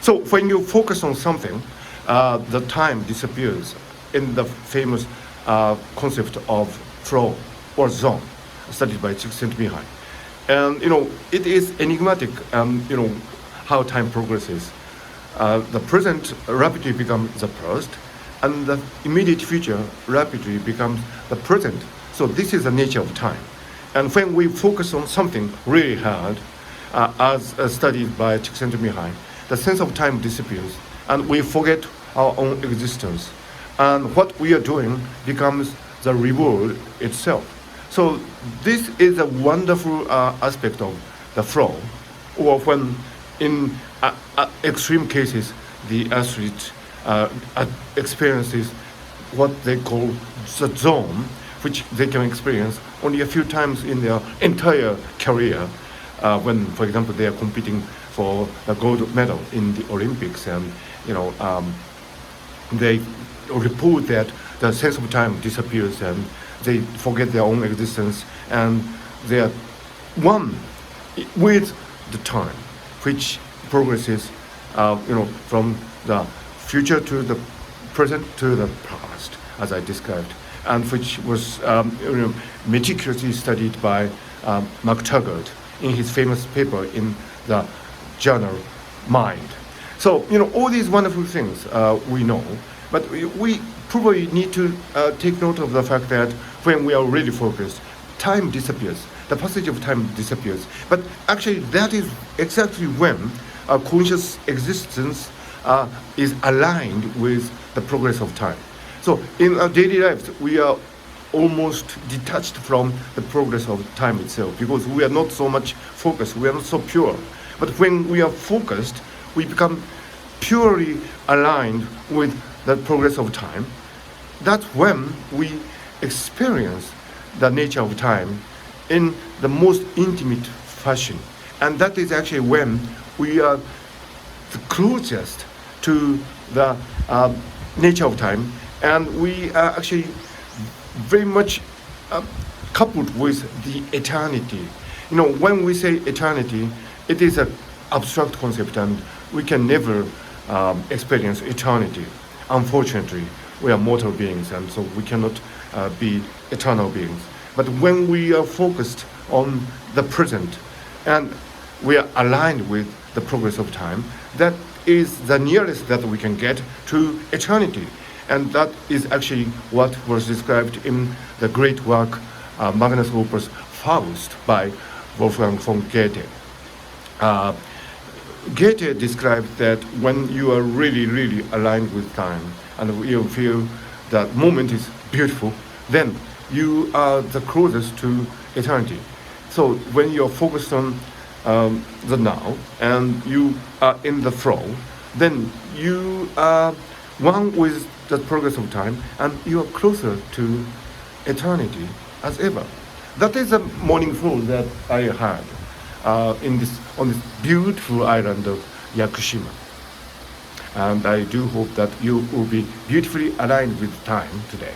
So when you focus on something, the time disappears in the famous concept of flow or zone, studied by Csikszentmihalyi. And it is enigmatic. How time progresses. The present rapidly becomes the past, and the immediate future rapidly becomes the present. So this is the nature of time. And when we focus on something really hard, as studied by Csikszentmihalyi, the sense of time disappears, and we forget our own existence. And what we are doing becomes the reward itself. So this is a wonderful aspect of the flow, or when in extreme cases, the athlete experiences what they call the zone, which they can experience only a few times in their entire career, when, for example, they are competing for a gold medal in the Olympics, and they report that the sense of time disappears and they forget their own existence, and they are one with the time, which progresses, from the future to the present to the past, as I described, and which was meticulously studied by McTaggart in his famous paper in the journal Mind. So, all these wonderful things we know, but we probably need to take note of the fact that when we are really focused, time disappears. The passage of time disappears. But actually, that is exactly when our conscious existence is aligned with the progress of time. So in our daily lives, we are almost detached from the progress of time itself, because we are not so much focused, we are not so pure. But when we are focused, we become purely aligned with the progress of time. That's when we experience the nature of time in the most intimate fashion. And that is actually when we are the closest to the nature of time, and we are actually very much coupled with the eternity. When we say eternity, it is an abstract concept, and we can never experience eternity. Unfortunately, we are mortal beings, and so we cannot be eternal beings. But when we are focused on the present and we are aligned with the progress of time, that is the nearest that we can get to eternity. And that is actually what was described in the great work, Magnus Opus Faust by Wolfgang von Goethe. Goethe described that when you are really, really aligned with time and you feel that moment is beautiful, then you are the closest to eternity. So when you're focused on the now and you are in the flow, then you are one with the progress of time, and you are closer to eternity as ever. That is a morning flow that I had on this beautiful island of Yakushima. And I do hope that you will be beautifully aligned with time today.